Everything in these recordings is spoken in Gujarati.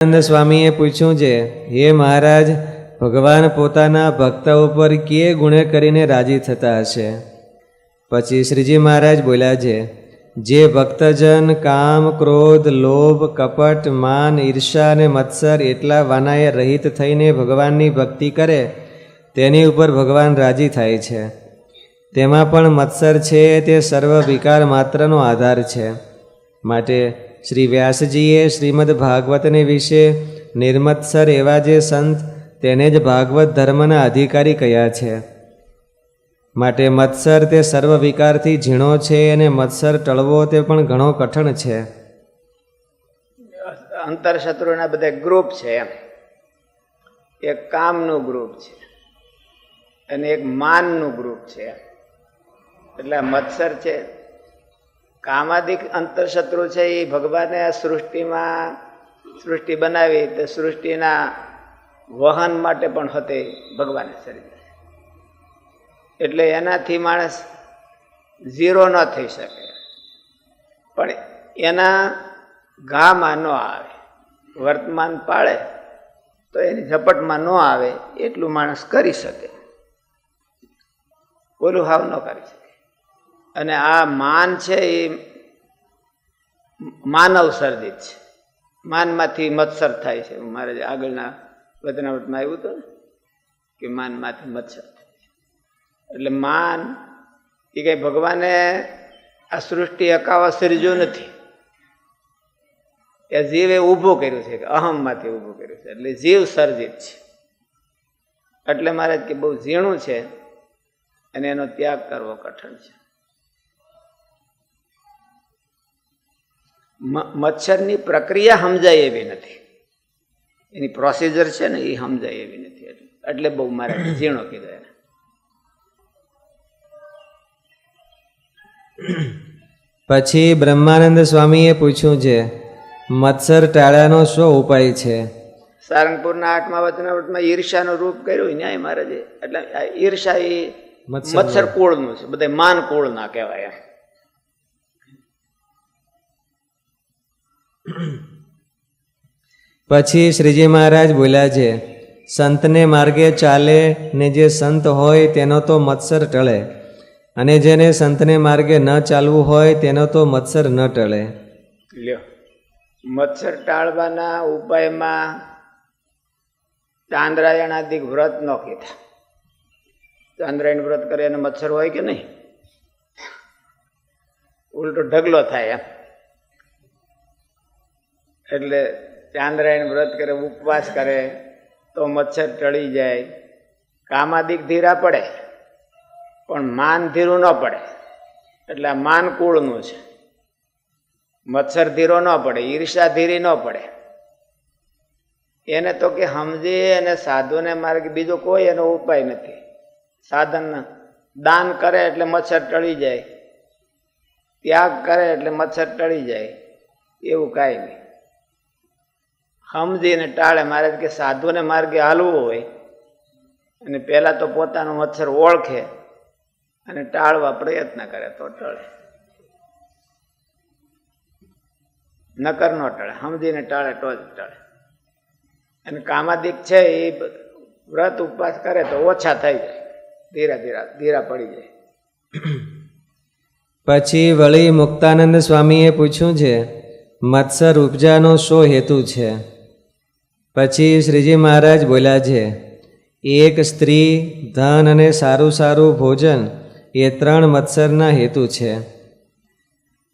આનંદ સ્વામીએ પૂછ્યું છે, હે મહારાજ, ભગવાન પોતાના ભક્ત ઉપર કે ગુણે કરીને રાજી થતા હશે? પછી શ્રીજી મહારાજ બોલ્યા છે, જે ભક્તજન કામ, ક્રોધ, લોભ, કપટ, માન, ઈર્ષા અને મત્સર એટલા વાનાએ રહિત થઈને ભગવાનની ભક્તિ કરે તેની ઉપર ભગવાન રાજી થાય છે. તેમાં પણ મત્સર છે તે સર્વ વિકાર માત્રનો આધાર છે. માટે શ્રી વ્યાસજીએ શ્રીમદ ભાગવતને વિશે નિર્મત્સર એવા જે સંત તેને જ ભાગવત ધર્મના અધિકારી કહ્યા છે. માટે મત્સર તે સર્વ વિકારથી ઝીણો છે અને મત્સર ટળવો તે પણ ઘણો કઠણ છે. અંતરશત્રુના બધા ગ્રુપ છે. એક કામનું ગ્રુપ છે અને એક માનનું ગ્રુપ છે. એટલે મત્સર છે, કામાદિક અંતરશત્રુ છે. એ ભગવાને આ સૃષ્ટિ બનાવી તો સૃષ્ટિના વહન માટે પણ હતી ભગવાને શરીર. એટલે એનાથી માણસ ઝીરો ન થઈ શકે, પણ એના ગામાં ન આવે. વર્તમાન પાળે તો એની ઝપટમાં ન આવે એટલું માણસ કરી શકે, ઓલું હાવ ન કરી શકે. અને આ માન છે એ માનવ સર્જિત છે. માનમાંથી મત્સર થાય છે. મારે આગળના વચનામૃતમાં આવ્યું હતું ને કે માનમાંથી મત્સર થાય છે. એટલે માન એ કઈ ભગવાને આ સૃષ્ટિ અકાવા સર્જ્યું નથી, એ જીવે ઊભું કર્યું છે, કે અહમમાંથી ઊભું કર્યું છે. એટલે જીવ સર્જિત છે. એટલે મારે કે બહુ ઝીણું છે અને એનો ત્યાગ કરવો કઠણ છે. મચ્છરની પ્રક્રિયા સમજાય એવી નથી, એની પ્રોસિજર છે ને એ સમજાય એવી નથી. એટલે બહુ મારે ઝીણો કીધો એને. પછી બ્રહ્માનંદ સ્વામીએ પૂછ્યું છે, મત્સર ટાળાનો શું ઉપાય છે? સારંગપુરના 8મા વચનામૃતમાં ઈર્ષાનું રૂપ કર્યું ન્યાય મહારાજે. એટલે ઈર્ષા એ મત્સર કુળનું છે, બધા માન કુળના કહેવાય. પછી શ્રીજી મહારાજ બોલ્યા છે, સંતને માર્ગે ચાલે ને જે સંત હોય તેનો તો મત્સર ટળે, અને જેને સંતને માર્ગે ન ચાલવું હોય તેનો તો મત્સર ન ટળે. લ્યો, મત્સર ટાળવાના ઉપાયમાં ચાંદ્રાયણાદિક વ્રત ન કીધા. ચાંદ્રાયણ વ્રત કરે અને મત્સર હોય કે નહીં? ઉલટો ઢગલો થાય એમ. એટલે ચાંદ્રાયણ વ્રત કરે, ઉપવાસ કરે તો મચ્છર ટળી જાય. કામાદિક ધીરા પડે પણ માન ધીરું ન પડે. એટલે આ માન કુળનું છે. મચ્છર ધીરો ન પડે, ઈર્ષા ધીરી ન પડે. એને તો કે સમજી અને સાધુને માર્ગે બીજો કોઈ એનો ઉપાય નથી. સાધન દાન કરે એટલે મચ્છર ટળી જાય, ત્યાગ કરે એટલે મચ્છર ટળી જાય, એવું કાંઈ નહીં. સમજીને ટાળે. મહારાજ કે સાધુને માર્ગે હાલવું હોય અને પહેલા તો પોતાનો મચ્છર ઓળખે અને ટાળવા પ્રયત્ન કરે તો ટળે, નકર ન ટળે. સમજીને ટાળે તો જ ટળે. અને કામાદિક છે એ વ્રત ઉપવાસ કરે તો ઓછા થઈ જાય, ધીરા પડી જાય. પછી વળી મુક્તાનંદ સ્વામીએ પૂછ્યું છે, મત્સર ઉપજાનો શો હેતુ છે? પછી શ્રીજી મહારાજ બોલ્યા છે, એક સ્ત્રી, ધન અને સારું સારું ભોજન એ 3 મત્સરના હેતુ છે.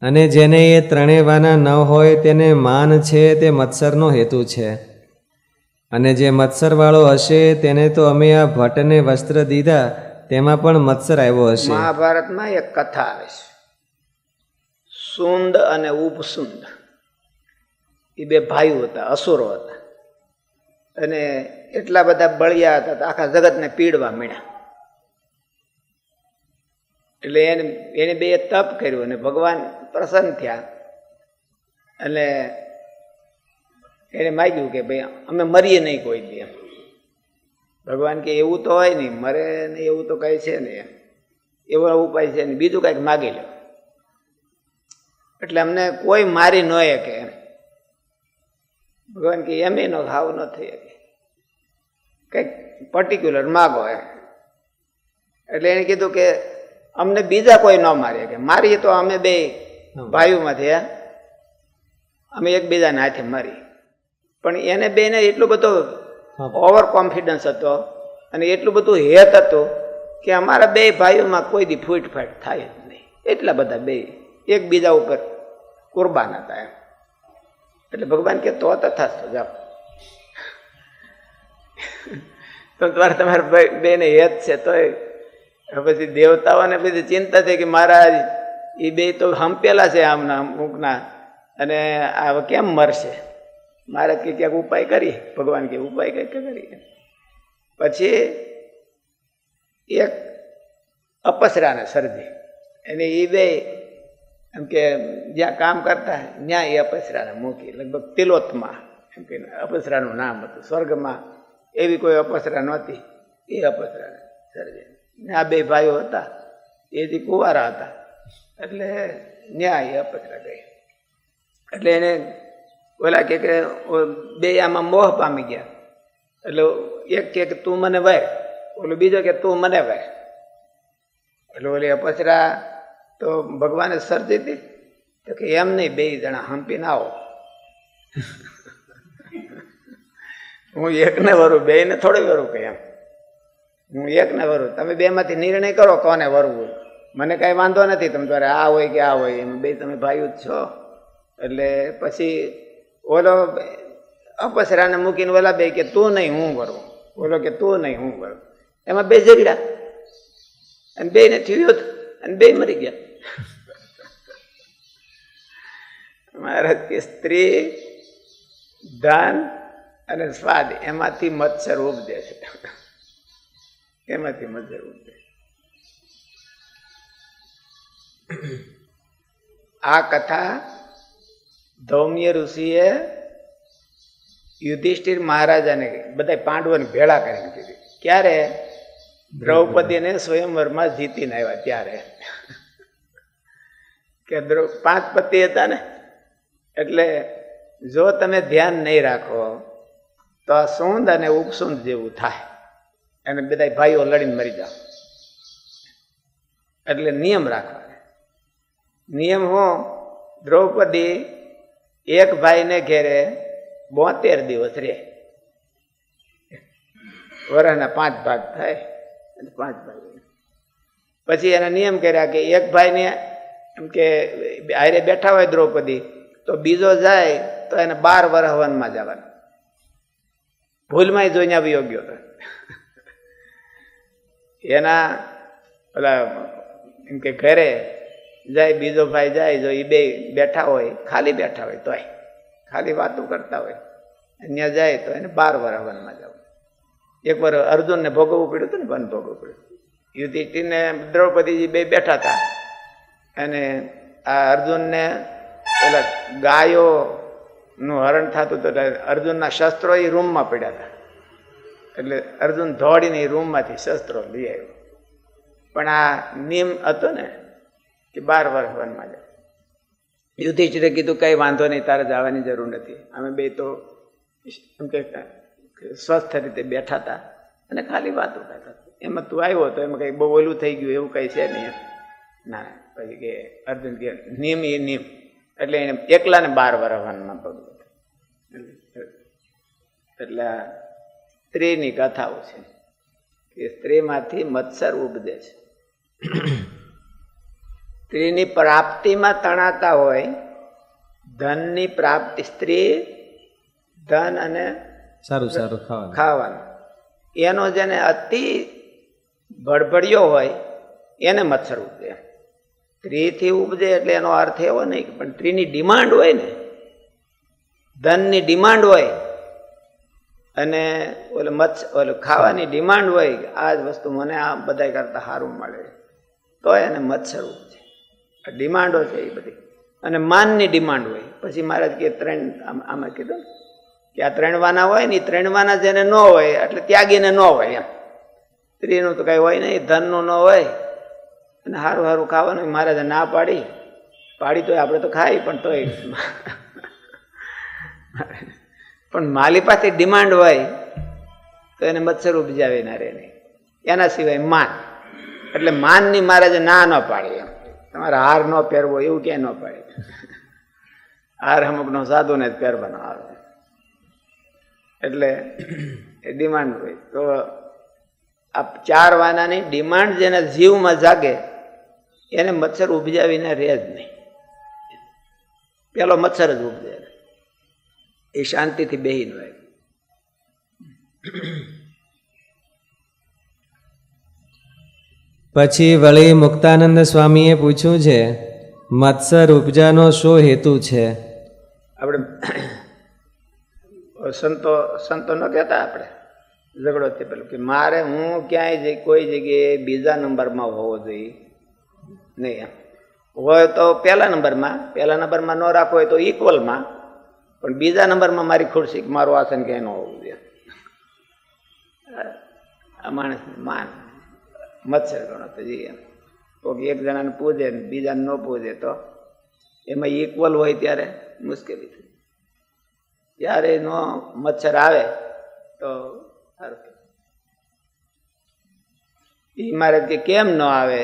અને જેને એ ત્રણેયવાના ન હોય તેને માન છે તે મત્સરનો હેતુ છે. અને જે મત્સરવાળો હશે તેને તો અમે આ ભટ્ટને વસ્ત્ર દીધા તેમાં પણ મત્સર આવ્યો હશે. મહાભારતમાં એક કથા આવે છે, સુંદ અને ઉપસુંદ. એ 2 ભાઈઓ હતા, અસુરો હતા. અને એટલા બધા બળિયા હતા આખા જગતને પીડવા માંડ્યા. એટલે એને 2 તપ કર્યું અને ભગવાન પ્રસન્ન થયા. અને એને માગ્યું કે ભાઈ અમે મરીએ નહીં કોઈ દી. ભગવાન કે એવું તો હોય નહીં, મરે નહીં એવું તો કઈ છે નહીં, એવો ઉપાય છે નહીં, બીજું કંઈક માગી લો. એટલે અમને કોઈ મારી ન શકે. ભગવાન કે એમ નો હાવ ન થઈ શકે, કંઈક પર્ટિક્યુલર માગો એમ. એટલે એને કીધું કે અમને બીજા કોઈ ન મારે, કે મારીએ તો અમે બે ભાઈઓમાંથી અમે એકબીજાના હાથે મારી. પણ એને બેને એટલું બધું ઓવર કોન્ફિડન્સ હતો અને એટલું બધું હેત હતું કે અમારા બે ભાઈઓમાં કોઈ દી ફૂટફાટ થાય જ નહીં. એટલા બધા બે એકબીજા ઉપર કુરબાન હતા એમ. એટલે ભગવાન કે તો તથાસ્તુ જાઓ, તો તમારા બેને હેત છે. તો પછી દેવતાઓને બધી ચિંતા થઈ કે મહારાજ એ બે તો હંપેલા છે આમના અમુકના, અને આ કેમ મરશે? મહારાજ કે ક્યાંક ઉપાય કરીએ. ભગવાન કે ઉપાય કઈ કરીએ. પછી એક અપસરાને સર્જી, અને એ બે એમ કે જ્યાં કામ કરતા ત્યાં એ અપસરાને મૂકી, લગભગ તિલોત્તમા એમ કે અપસરાનું નામ હતું. સ્વર્ગમાં એવી કોઈ અપસરા નહોતી, એ અપસરાને સર્જી. આ બે ભાઈઓ હતા એથી કુંવારા હતા, એટલે ન્યાય એ અપસરા ગઈ. એટલે એને ઓલા કે બે આમાં મોહ પામી ગયા. એટલે એક કે તું મને વાય, ઓલો બીજો કે તું મને વાય. એટલે ઓલી અપસરા તો ભગવાને સર્જી હતી, તો કે એમ નહીં, બે જણા હંપીને આવો. હું એકને વરું, બે ને થોડી વરું કે એમ, હું એકને વરું. તમે બે માંથી નિર્ણય કરો કોને વરવું. મને કઈ વાંધો નથી, તમે તારે આ હોય કે આ હોય, એમ બે તમે ભાઈઓ જ છો. એટલે પછી ઓલો અપસરાને મૂકીને ઓલા બે કે તું નહીં હું વરું, ઓલો કે તું નહીં હું વરું. એમાં બે ઝઘડા, અને બે ને થયું અને બે મરી ગયા. મહારાજ કે સ્ત્રી, ધન અને સ્વાદ એમાંથી મત્સર ઉપજે છે, એમાંથી મત્સર ઉપજે. આ કથા ધૌમ્ય ઋષિએ યુધિષ્ઠિર મહારાજાને બધા પાંડવોને ભેળા કરીને કીધી. ક્યારે? દ્રૌપદીને સ્વયંવરમાં જીતીને આવ્યા ત્યારે. કે 5 પતિ હતા ને, એટલે જો તમે ધ્યાન નહીં રાખો તો આ સૂંદ અને ઉપસૂંદ જેવું થાય, અને બધા ભાઈઓ લડીને મરી જાવ. એટલે નિયમ રાખવા. નિયમ હું, દ્રૌપદી એક ભાઈને ઘેરે 72 દિવસ રહે. વરસના 5 ભાગ થાય, 5 ભાગ. પછી એના નિયમ કર્યા કે એક ભાઈને એમ કે હારે બેઠા હોય દ્રૌપદી, તો બીજો જાય તો એને 12 વર્ષ વનમાં જવાનું. ભૂલમાં જોઈને આવી યોગ્ય હતો. એના પેલા એમ કે ઘરે જાય બીજો ભાઈ જાય, જો એ બે બેઠા હોય, ખાલી બેઠા હોય તોય ખાલી વાતો કરતા હોય, અહીંયા જાય તો એને 12 વર્ષ વનમાં જવું. એક વાર અર્જુનને ભોગવવું પડ્યું હતું ને, વન ભોગવવું પડ્યું. યુધિષ્ઠિરને દ્રૌપદીજી બે બેઠા હતા, અને આ અર્જુનને પેલા ગાયોનું હરણ થતું હતું. અર્જુનના શસ્ત્રો એ રૂમમાં પડ્યા હતા, એટલે અર્જુન દોડીને એ રૂમમાંથી શસ્ત્રો લઈ આવ્યો. પણ આ નિયમ હતો ને કે 12 વર્ષ વનમાં જાય. યુધિષ્ઠિરે કીધું કઈ વાંધો નહીં, તારે જવાની જરૂર નથી, અમે બે તો એમ કે સ્વસ્થ રીતે બેઠા હતા અને ખાલી વાતો કરતા. એમાં તું આવ્યો તો એમાં કઈ બહુ ઓલું થઈ ગયું એવું કઈ છે નહીં. ના, પછી કે અર્જુન કે નિયમ એ નિયમ. એટલે એને એકલાને 12 વર્ષ વનમાં પગલું. એટલે સ્ત્રીની કથાઓ છે કે સ્ત્રીમાંથી મત્સર ઉપજે છે. સ્ત્રીની પ્રાપ્તિમાં તણાતા હોય, ધનની પ્રાપ્તિ, સ્ત્રી ધન અને સારું સારું ખાવાનું, એનો જેને અતિ ભડભડિયો હોય એને મત્સર ઉપજે. સ્ત્રીથી ઉપજે એટલે એનો અર્થ એવો નહીં, પણ સ્ત્રીની ડિમાન્ડ હોય ને, ધનની ડિમાન્ડ હોય અને ઓલે ખાવાની ડિમાન્ડ હોય, આ જ વસ્તુ મને આ બધા કરતા સારું મળે, તો એને મત્સર ઉપજે. ડિમાન્ડો છે એ બધી. અને માનની ડિમાન્ડ હોય. પછી મહારાજ કે 3 આમાં કીધું કે આ 3 વાના હોય ને, 3 વાના જેને ન હોય એટલે ત્યાગીને ન હોય એમ. સ્ત્રીનું તો કઈ હોય નહીં, ધનનું ન હોય, અને સારું સારું ખાવાનું મહારાજે ના પાડી તો આપણે તો ખાઈ, પણ તોય પણ માલી પાસે ડિમાન્ડ હોય તો એને મચ્છર ઉપજાવી ના રહે નહીં. એના સિવાય માન, એટલે માનની મહારાજે ના ન પાડી. એમ તમારે હાર ન પહેરવો એવું ક્યાંય ન પાડે. હાર અમુકનો સાધુને જ પહેરવાનો આવે, એટલે એ ડિમાન્ડ હોય. તો આ 4 વાનાની ડિમાન્ડ જેના જીવમાં જાગે એને મચ્છર ઉપજાવીને રહે જ નહીં. પેલો મચ્છર જ ઉપજે, એ શાંતિથી બેહીને હોય. પછી વળી મુક્તાનંદ સ્વામીએ પૂછ્યું છે, મત્સર ઉપજાનો શું હેતુ છે? આપણે સંતો ન કહેતા, આપણે ઝઘડો છે પેલું કે મારે હું ક્યાંય કોઈ જગ્યાએ બીજા નંબરમાં હોવો જોઈએ નહીં. એમ હોય તો પહેલા નંબરમાં ન રાખવો હોય તો ઇક્વલમાં, પણ બીજા નંબરમાં મારી ખુરશી મારું આસન ક્યાંય ન હોવું જોઈએ. આ માણસને માન મત્સર ગણો તો જઈએ. કોઈ એક જણાને પૂજે ને બીજાને ન પૂજે તો એમાં ઇક્વલ હોય ત્યારે મુશ્કેલી થાય. જ્યારે નો મચ્છર આવે તો સારું. એ મારે કે કેમ ન આવે?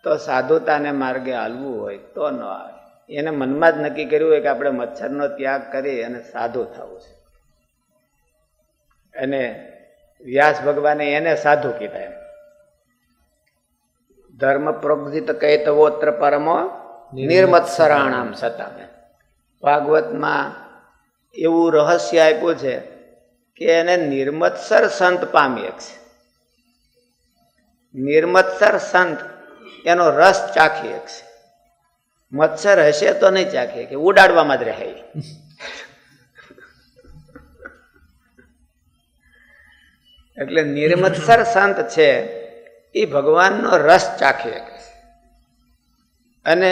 તો સાધુતાને માર્ગે હાલવું હોય તો ન આવે. એને મનમાં જ નક્કી કર્યું હોય કે આપણે મચ્છરનો ત્યાગ કરી અને સાધુ થવું છે. અને વ્યાસ ભગવાને એને સાધુ કીધા. એમ ધર્મ પ્રોગજિત કૈતવોત્ર પરમો નિર્મત્સરાણામ સતામ. ભાગવતમાં એવું રહસ્ય આપ્યું છે કે એને નિર્મત્સર સંત પામી શકશે. નિર્મત્સર સંત એનો રસ ચાખી શકશે. મત્સર હશે તો નહીં ચાખે, કે ઉડાડવામાં જ રહે. એટલે નિર્મત્સર સંત છે એ ભગવાનનો રસ ચાખી શકે છે. અને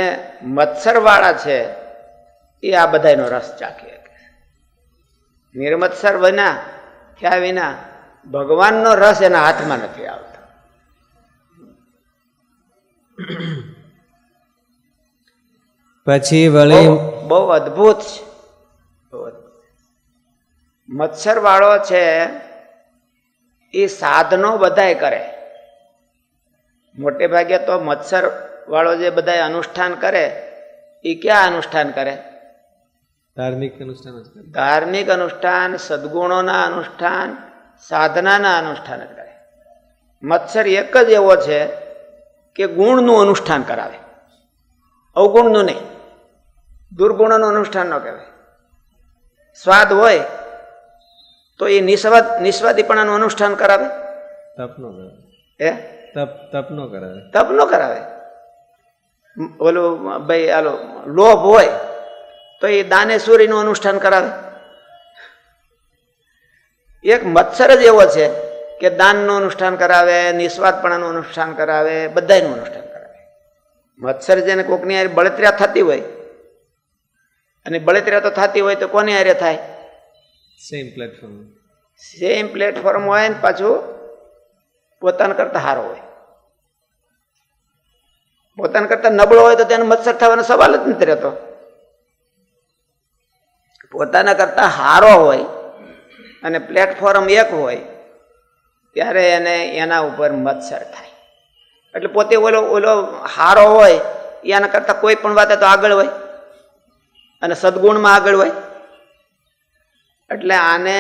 મત્સર વાળા છે એ આ બધાનો રસ ચાખી શકે છે. નિર્મત્સર વિના થયા વિના ભગવાનનો રસ એના હાથમાં નથી આવતો. પછી વળી બહુ અદભુત છે. મત્સર વાળો છે એ સાધનો બધાય કરે. મોટે ભાગે તો મત્સર વાળો જે બધા અનુષ્ઠાન કરે એ ક્યાં અનુષ્ઠાન કરે? ધાર્મિક અનુષ્ઠાન જ કરે. ધાર્મિક અનુષ્ઠાન, સદગુણોના અનુષ્ઠાન, સાધનાના અનુષ્ઠાન જ કરે. મત્સર એક જ એવો છે કે ગુણનું અનુષ્ઠાન કરાવે, અવગુણનું નહીં. દુર્ગુણોનું અનુષ્ઠાન ન કહેવાય. સ્વાદ હોય તો એ નિસ્વાદીપણાનું અનુષ્ઠાન કરાવે. તપ નો કરાવે. તપ નો કરાવે. તપ નો કરાવે. ઓલું ભાઈ આલો લોભ હોય તો એ દાનેશ્વરીનું અનુષ્ઠાન કરાવે. એક મત્સર જ એવો છે કે દાનનું અનુષ્ઠાન કરાવે, નિસ્વાદપણાનું અનુષ્ઠાન કરાવે, બધાયનું અનુષ્ઠાન કરાવે. મત્સર જેને કોકની હારે બળતરા થતી હોય, અને બળતરા તો થતી હોય તો કોની હારે થાય? સેમ પ્લેટફોર્મ હોય ને પાછું પોતાના કરતા સારો હોય. પોતાના કરતા નબળો હોય તો તેને મત્સર થવાનો સવાલ જ નથી રહેતો. પોતાના કરતા સારો હોય અને પ્લેટફોર્મ એક હોય ત્યારે એને એના ઉપર મત્સર થાય. એટલે પોતે ઓલો સારો હોય એના કરતા કોઈ પણ વાતે તો આગળ હોય અને સદગુણમાં આગળ હોય. એટલે આને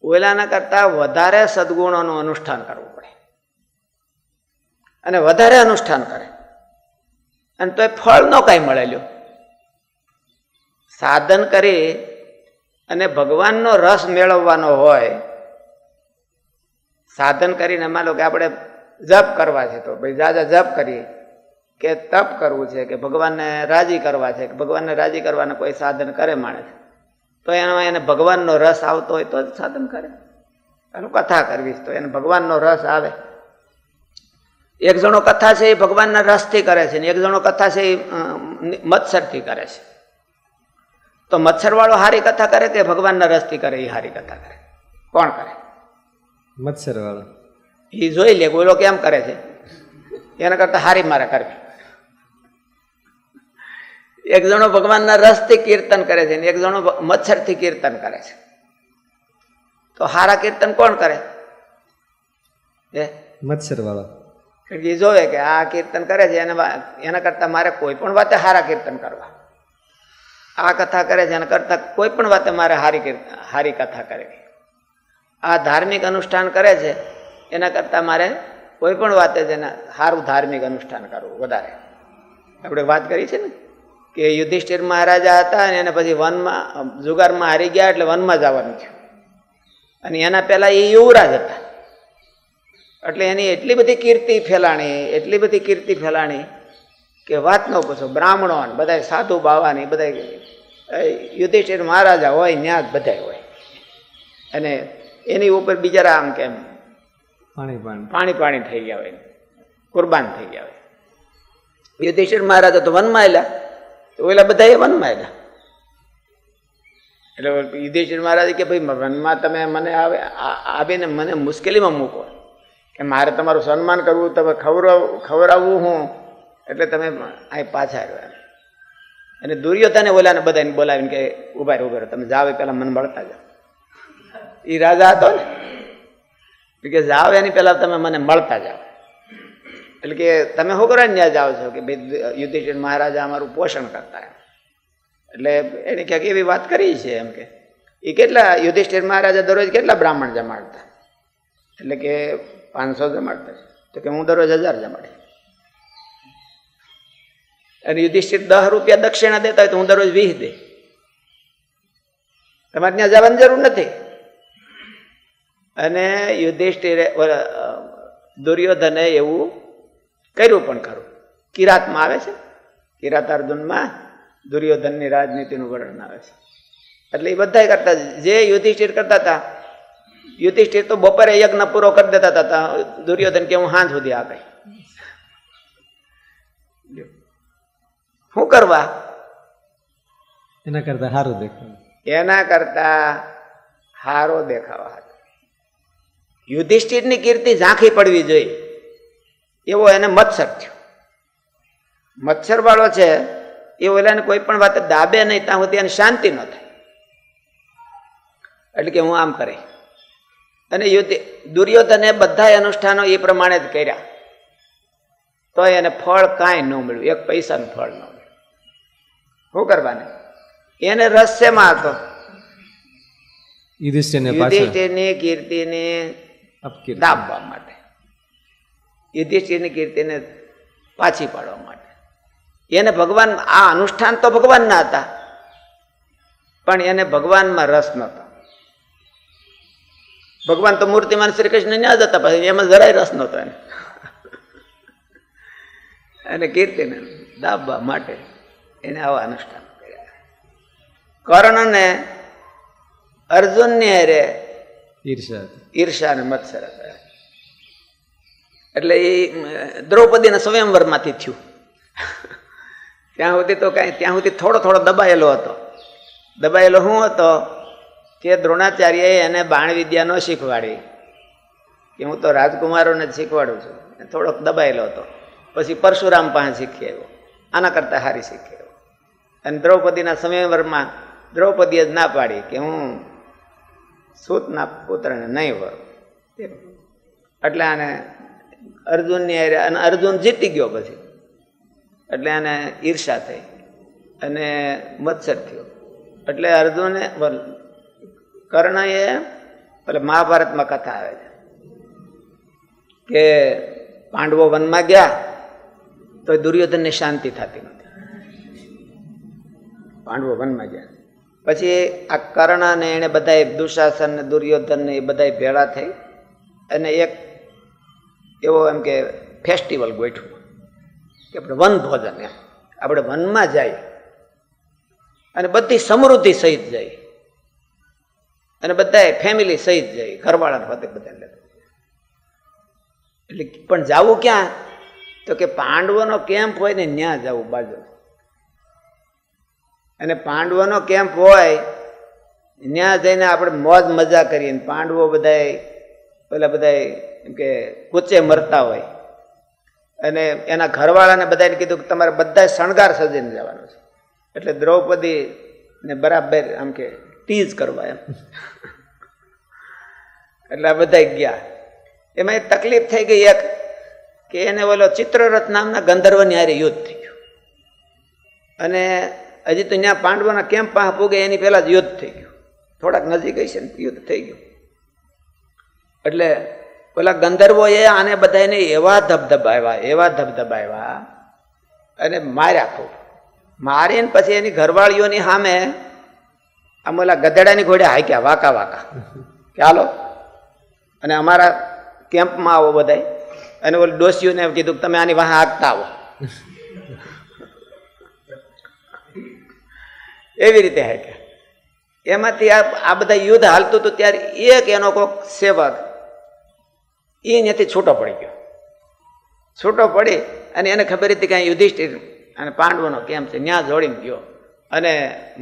ઓલાના કરતા વધારે સદગુણોનું અનુષ્ઠાન કરવું પડે અને વધારે અનુષ્ઠાન કરે અને તો એ ફળ ન કાંઈ મળેલું. સાધન કરી અને ભગવાનનો રસ મેળવવાનો હોય. સાધન કરીને માનો લો કે આપણે જપ કરવા છે તો ભાઈ જાજા જપ કરીએ, કે તપ કરવું છે, કે ભગવાનને રાજી કરવા છે, કે ભગવાનને રાજી કરવાના કોઈ સાધન કરે માણસ, તો એમાં એને ભગવાનનો રસ આવતો હોય તો જ સાધન કરે. એનું કથા કરવી તો એને ભગવાનનો રસ આવે. એક જણો કથા છે એ ભગવાનના રસથી કરે છે ને એક જણો કથા છે એ મત્સરથી કરે છે. તો મત્સર વાળો હારી કથા કરે કે ભગવાનના રસથી કરે? એ હારી કથા કરે. કોણ કરે? મત્સર વાળો. એ જોઈ લે બોલો કેમ કરે છે, એના કરતા હારી મારે કરવી. એક જણો ભગવાનના રસથી કીર્તન કરે છે ને એક જણો મચ્છરથી કીર્તન કરે છે. તો હારા કીર્તન કોણ કરે? મત્સર વાળો એ જોવે કે આ કીર્તન કરે છે એના કરતા મારે કોઈ પણ વાતે હારા કીર્તન કરવા, આ કથા કરે છે એના કરતા કોઈ પણ વાતે મારે હારી કથા કરવી, આ ધાર્મિક અનુષ્ઠાન કરે છે એના કરતા મારે કોઈ પણ વાતે છે ને સારું ધાર્મિક અનુષ્ઠાન કરવું વધારે. આપણે વાત કરી છે ને કે યુધિષ્ઠિર મહારાજા હતા અને એને પછી વનમાં જુગારમાં હારી ગયા એટલે વનમાં જવાનું થયું, અને એના પહેલા એ યુવરાજ હતા. એટલે એની એટલી બધી કીર્તિ ફેલાણી કે વાત ન પૂછો. બ્રાહ્મણો બધા સાધુ બાવાની બધા યુધિષ્ઠિર મહારાજા હોય ત્યાં જ બધા હોય, અને એની ઉપર બિચારા આમ કેમ પાણી થઈ ગયા હોય, કુરબાન થઈ ગયા હોય. યુધિષ્ઠિર મહારાજા તો વનમાં આવેલા, ઓલા બધા વનમાં આવેલા. એટલે યુધિષ્ઠિર મહારાજ કે ભાઈ વનમાં તમે મને આવીને મને મુશ્કેલીમાં મૂકો કે મારે તમારું સન્માન કરવું, તમે ખવડાવવું હું, એટલે તમે અહીં પાછા આવ્યા. અને દુર્યોધને ઓલાને બધાને બોલાવીને કે ઉભા રહો તમે જાવ પેલા મને મળતા જાઓ. એ રાજા હતો ને કે જાવ એની પેલા તમે મને મળતા જાઓ. એટલે કે તમે શું કરવા ત્યાં જાઓ છો? કે ભાઈ યુધિષ્ઠિર મહારાજા અમારું પોષણ કરતા. એટલે એને ક્યાંક એવી વાત કરી છે એમ કે એ કેટલા યુધિષ્ઠિર મહારાજા દરરોજ કેટલા બ્રાહ્મણ જમાડતા? એટલે કે 500 જમાડતા. તો કે હું દરરોજ 1000 જમાડી. અને યુધિષ્ઠિર 10 રૂપિયા દક્ષિણા દેતા હોય તો હું દરરોજ 20 દે. તમારે ત્યાં જવાની જરૂર નથી. અને યુધિષ્ઠિરે દુર્યોધને એવું કર્યું પણ ખરું. કિરાતમાં આવે છે, કિરાત અર્જુનમાં દુર્યોધનની રાજનીતિનું વર્ણન આવે છે. એટલે એ બધા કરતા જે યુધિષ્ઠિર કરતા હતા. યુધિષ્ઠિર તો બપોરે યજ્ઞ પૂરો કરી દેતા હતા, દુર્યોધન કે હું સાંજ સુધી આપે. શું કરવા? એના કરતા સારું દેખાવ, એના કરતા હારો દેખાવા હતો. યુધિષ્ઠિરની કીર્તિ ઝાંખી પડવી જોઈએ એવો એને મત્સર થયો. મત્સર વાળો છે એ ઓલાને કોઈ પણ વાત દાબે નહીં ત્યાં સુધી એને શાંતિ ન થાય. એટલે કે હું આમ કરે. અને દુર્યોધને બધા અનુષ્ઠાનો એ પ્રમાણે જ કર્યા, તો એને ફળ કાંઈ ન મળ્યું, 1 પૈસાનું ફળ ન મળ્યું. શું કરવાને? એને રસ શેમાં હતો? યુધિષ્ઠિરની કીર્તિને દાબવા માટે, યુધિષ્ઠિરની કીર્તિને પાછી પાડવા માટે. એને ભગવાન, આ અનુષ્ઠાન તો ભગવાનના હતા, પણ એને ભગવાનમાં રસ નહોતો. ભગવાન તો મૂર્તિમાન શ્રી કૃષ્ણ ના જ હતા, પછી એમાં જરાય રસ નહોતો એને. અને કીર્તિને દાબવા માટે એને આવા અનુષ્ઠાન કર્યા. કર્ણને અર્જુનની હારે ઈર્ષા અને મત્સર હતા. એટલે એ દ્રૌપદીના સ્વયંવરમાંથી થયું. ત્યાં સુધી તો કાંઈ, ત્યાં સુધી થોડો દબાયેલો હતો. દબાયેલો શું હતો કે દ્રોણાચાર્યએ એને બાણ વિદ્યા ન શીખવાડી, કે હું તો રાજકુમારોને જ શીખવાડું છું. થોડોક દબાયેલો હતો. પછી પરશુરામ પાસે શીખી આવ્યો, આના કરતાં સારી શીખી આવ્યો. અને દ્રૌપદીના સ્વયંવરમાં દ્રૌપદીએ જ ના પાડી કે હું સૂતના પુત્રને નહીં વરું. એટલે આને અર્જુનની હારે, અને અર્જુન જીતી ગયો પછી. એટલે આને ઈર્ષા થઈ અને મત્સર થયો. એટલે અર્જુને, કર્ણએ, એટલે મહાભારતમાં કથા આવે છે કે પાંડવો વનમાં ગયા તો દુર્યોધનને શાંતિ થતી નથી. પાંડવો વનમાં ગયા પછી આ કર્ણ ને એને બધા દુશાસન ને દુર્યોધન ને એ બધા ભેળા થઈ અને એક એવો એમ કે ફેસ્ટિવલ ગોઠવ્યો કે આપણે વન ભોજન, એમ આપણે વનમાં જઈએ અને બધી સમૃદ્ધિ સહિત જઈએ અને બધા ફેમિલી સહિત જઈએ, ઘરવાળા સાથે બધા લેતા. એટલે પણ જવું ક્યાં? તો કે પાંડવોનો કેમ્પ હોય ને ત્યાં જવું બાજુ. અને પાંડવોનો કેમ્પ હોય ત્યાં જઈને આપણે મોજ મજા કરીએ. પાંડવો બધા પેલા બધા એમ કે કૂચે મરતા હોય અને એના ઘરવાળાને બધાને કીધું કે તમારે બધા શણગાર સજીને જવાનું છે. એટલે દ્રૌપદી ને બરાબર આમ કે ટીઝ કરવા એમ. એટલે આ બધા ગયા. એમાં એક તકલીફ થઈ ગઈ એક, કે એને ઓલો ચિત્રરથ નામના ગંધર્વની હારે યુદ્ધ થઈ ગયું, અને હજી તો ત્યાં પાંડવોના કેમ્પ પાસે પૂગે એની પહેલા જ યુદ્ધ થઈ ગયું. થોડાક નજીક હશે ને યુદ્ધ થઈ ગયું. એટલે પેલા ગંધર્વોએ આને બધાને એવા ધબધબાવ્યા અને માર્યા ખૂબ. મારીને પછી એની ઘરવાળીઓની સામે આમ ઓલા ગધેડાની ઘોડે હાક્યા વાકા વાકા કે હાલો અને અમારા કેમ્પમાં આવો બધાય. અને ઓલી ડોસીઓને કીધું કે તમે આની વાહે હાંકતા આવો. એવી રીતે હાક્યા. એમાંથી આ બધા યુદ્ધ હાલતું હતું ત્યારે એક એનો કોઈક સેવક એ ત્યાંથી છૂટો પડી ગયો. છૂટો પડી અને એને ખબર હતી કે અહીં યુધિષ્ઠિર અને પાંડવોનો કેમ છે, ત્યાં જોડીને ગયો અને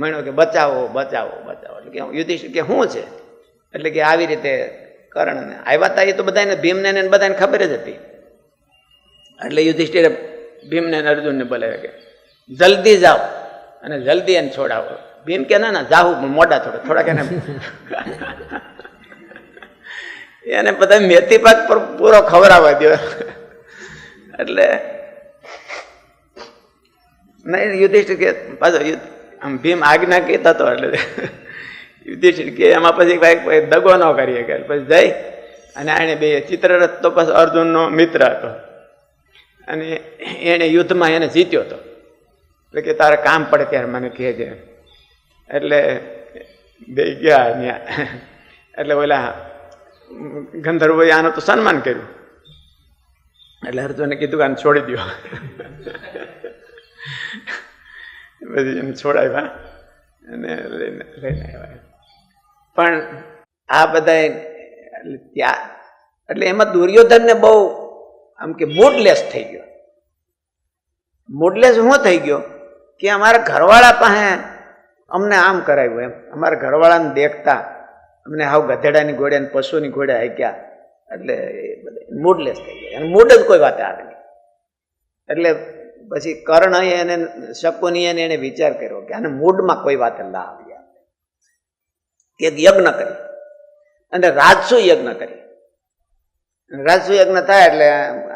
મળ્યો કે બચાવો બચાવો બચાવો. એટલે કે યુધિષ્ઠિર કે શું છે? એટલે કે આવી રીતે કર્ણને આવ્યા હતા. એ તો બધાને ભીમને ને બધાને ખબર જ હતી. એટલે યુધિષ્ઠિરે ભીમને અર્જુનને બોલાવ્યા કે જલ્દી જાઓ અને જલ્દી એને છોડાવો. ભીમ કે ના જાવું પણ મોડા થોડાક એને બધા મેથી પાક પર પૂરો ખવડાવવા દો. એટલે નહીં યુધિષ્ઠિર કે પાછો આમ ભીમ આજ્ઞા કહેતા હતો. એટલે યુધિષ્ઠિર કે એમાં પછી ભાઈ દગો ન કરીએ કે પછી જઈ અને એને બે ચિત્રરથ તો પછી અર્જુનનો મિત્ર હતો અને એને યુદ્ધમાં એને જીત્યો હતો. એટલે કે તારે કામ પડે ત્યારે મને કહેજે. એટલે બે ગયા ત્યાં. એટલે ઓલા ગંધર્વોએ આનું તો સન્માન કર્યું. એટલે અર્જુને કીધું કે આને છોડી દો. પછી એને છોડાવ્યા અને લઈને આવ્યા. પણ આ બધા ત્યાં એટલે એમાં દુર્યોધનને બહુ આમ કે મૂડલેસ થઈ ગયો. મૂડલેસ શું થઈ ગયો કે અમારા ઘરવાળા પાસે અમને આમ કરાવ્યું એમ. અમારા ઘરવાળાને દેખતા અમને હાવ ગધેડાની ઘોડે અને પશુની ઘોડે હાક્યા. એટલે એ બધા મૂડલેસ થઈ ગયા અને મૂડ જ કોઈ વાતે આવે નહીં. એટલે પછી કર્ણએ એને શકુનીએ એને વિચાર કર્યો કે આને મૂડમાં કોઈ વાતે ના આવી આપણે કે યજ્ઞ કરી અને રાજસુ યજ્ઞ કરી. રાજસુ યજ્ઞ થાય એટલે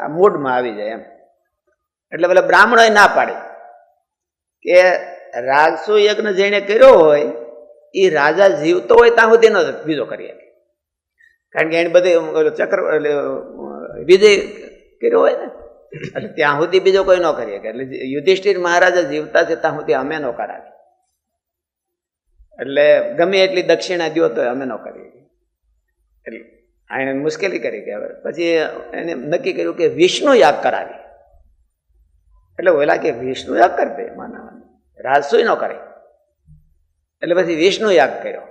આ મૂડમાં આવી જાય એમ. એટલે પેલા બ્રાહ્મણોએ ના પાડી કે રાજસુ યજ્ઞ જેને કર્યો હોય એ રાજા જીવતો હોય ત્યાં સુધી ન બીજો કરી શકે. કારણ કે એને બધે ચક્ર વિજય કર્યો હોય ને એટલે ત્યાં સુધી બીજો કોઈ ન કરી શકે. એટલે યુધિષ્ઠિર મહારાજા જીવતા છે ત્યાં સુધી અમે ન કરાવી. એટલે ગમે એટલી દક્ષિણા દો તો અમે ન કરીએ. એટલે એને મુશ્કેલી કરી કે હવે પછી એને નક્કી કર્યું કે વિષ્ણુ યાગ કરાવી. એટલે ઓલા કે વિષ્ણુ યાગ કરી દે માના રાજસુ ન કરે. એટલે પછી વિષ્ણુ યાગ કર્યો.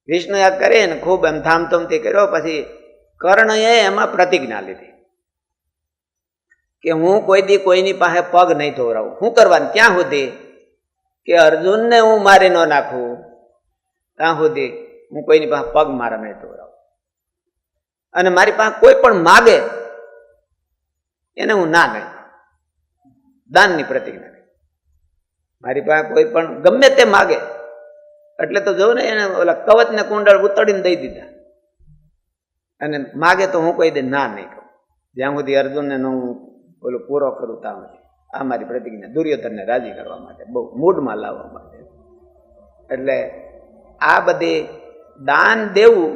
વિષ્ણુ યાગ કરે ને ખૂબ એમ ધામધૂમથી કર્યો. પછી કર્ણએ એમાં પ્રતિજ્ઞા લીધી કે હું કોઈ દી કોઈની પાસે પગ નહીં ધોવરાવું. શું કરવાનું? ત્યાં સુધી કે અર્જુનને હું મારી ન નાખું ત્યાં સુધી હું કોઈની પાસે પગ મારા નહીં ધોવરાવું. અને મારી પાસે કોઈ પણ માગે એને હું ના નહીં. દાનની પ્રતિજ્ઞા. મારી પાસે કોઈ પણ ગમે તે માગે એટલે તો જો ને એને ઓલા કવચને કુંડળ ઉતડીને દઈ દીધા. અને માગે તો હું કોઈ દે ના નહીં કહું જ્યાં સુધી અર્જુનને હું ઓલો પૂરો કરું ત્યાં સુધી. આ મારી પ્રતિજ્ઞા દુર્યોધનને રાજી કરવા માટે, બહુ મૂડમાં લાવવા માટે. એટલે આ બધી દાન દેવું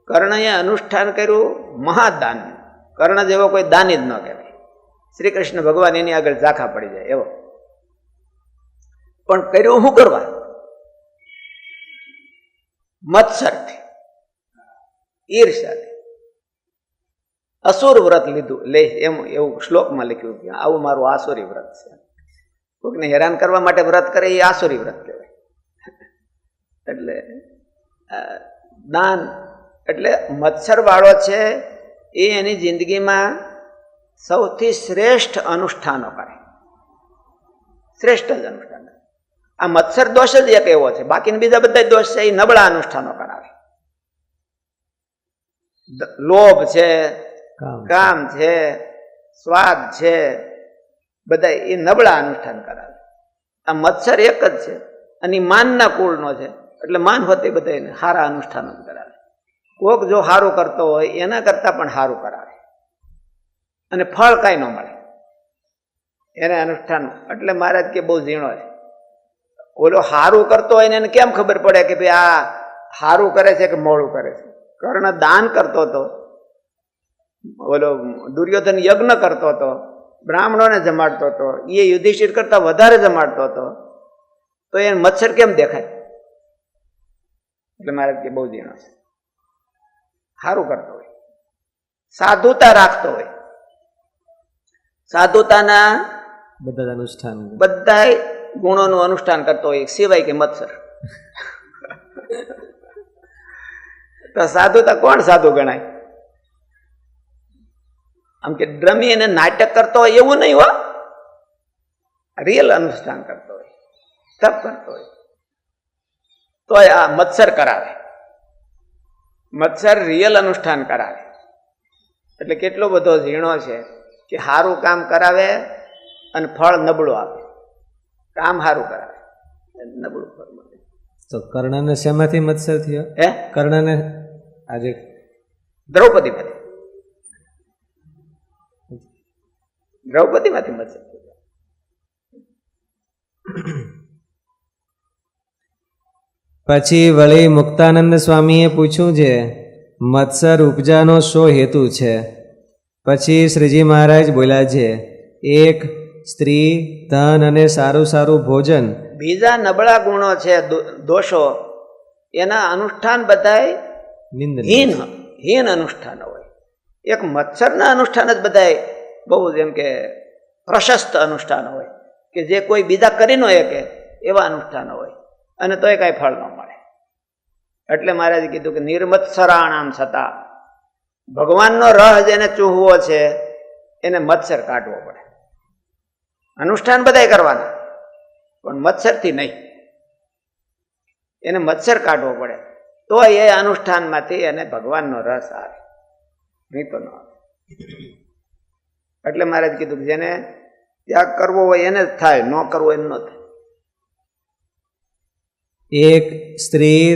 કર્ણએ અનુષ્ઠાન કર્યું મહાદાન. કર્ણ જેવો કોઈ દાની જ ન કહેવાય. શ્રી કૃષ્ણ ભગવાન એની આગળ ઝાંખા પડી જાય એવો. પણ કર્યું શું કરવા? મત્સરથી, ઈર્ષાથી. અસુર વ્રત લીધું લે એમ એવું શ્લોકમાં લખ્યું કે આવું મારું આસુરી વ્રત છે. કોઈકને હેરાન કરવા માટે વ્રત કરે એ આસુરી વ્રત કહેવાય. એટલે દાન એટલે મત્સર વાળો છે એ એની જિંદગીમાં સૌથી શ્રેષ્ઠ અનુષ્ઠાનો કરે. શ્રેષ્ઠ જ અનુષ્ઠાન. આ મત્સર દોષ જ એક એવો છે. બાકીના બીજા બધા દોષ છે એ નબળા અનુષ્ઠાનો કરાવે. લોભ છે, કામ છે, સ્વાદ છે, બધા એ નબળા અનુષ્ઠાન કરાવે. આ મત્સર એક જ છે અને માનના કુળનો છે એટલે માન હોતે બધા સારા અનુષ્ઠાનો જ કરાવે. કોક જો સારું કરતો હોય એના કરતાં પણ સારું કરાવે અને ફળ કાંઈ ન મળે એને અનુષ્ઠાન. એટલે મહારાજ કે બહુ ઝીણો છે. ઓલો સારું કરતો હોય ને એને કેમ ખબર પડે કે ભાઈ આ સારું કરે છે કે મોડું કરે છે? કર્ણ દાન કરતો હતો, ઓલો દુર્યોધન યજ્ઞ કરતો હતો, બ્રાહ્મણોને જમાડતો હતો, એ યુધિષ્ઠિર કરતા વધારે જમાડતો હતો, તો એને મચ્છર કેમ દેખાય? એટલે મહારાજ કે બહુ ઝીણો છે. સારું કરતો હોય, સાધુતા રાખતો હોય, સાધુતાના બધા અનુષ્ઠાન બધા ગુણોનું અનુષ્ઠાન કરતો હોય, સિવાય કે મત્સર. તો સાધુતા કોણ સાધુ ગણાય? આમ કે ડ્રમી અને નાટક કરતો હોય એવું નહીં હો, રિયલ અનુષ્ઠાન કરતો હોય, તપ કરતો હોય, તો આ મત્સર કરાવે. મત્સર રિયલ અનુષ્ઠાન કરાવે. એટલે કેટલો બધો ઝીણો છે કે સારું કામ કરાવે અને ફળ નબળું આપે. કામ સારું કરાવે, નબળું ફળ મળે. તો કર્ણને શેમાંથી મત્સર થયો? હે? કર્ણને આજે દ્રૌપદીમાંથી મત્સર થયો. પછી વળી મુક્તાનંદ સ્વામીએ પૂછ્યું છે, મત્સર ઉપજાનો શો હેતુ છે? પછી શ્રીજી મહારાજ બોલ્યા છે, એક સ્ત્રી, ધન અને સારું સારું ભોજન. બીજા નબળા ગુણો છે, દોષો, એના અનુષ્ઠાન બધાય હીન અનુષ્ઠાન હોય. એક મત્સરના અનુષ્ઠાન જ બધાય બહુ જેમ કે પ્રશસ્ત અનુષ્ઠાન હોય કે જે કોઈ બીજા કરી ન શકે એવા અનુષ્ઠાનો હોય, અને તોય કાંઈ ફળ ન મળે. એટલે મહારાજે કીધું કે નિર્મત્સરાણામ છતાં ભગવાનનો રહ જેને ચૂહવો છે એને મત્સર કાઢવો પડે. અનુષ્ઠાન બધાય કરવાના પણ મત્સરથી નહીં. એને મત્સર કાઢવો પડે તો એ અનુષ્ઠાનમાંથી એને ભગવાનનો રસ આવે, નહીં તો ન આવે. એટલે મહારાજ કીધું કે જેને ત્યાગ કરવો હોય એને જ થાય, ન કરવો એને ન થાય. એક સ્ત્રી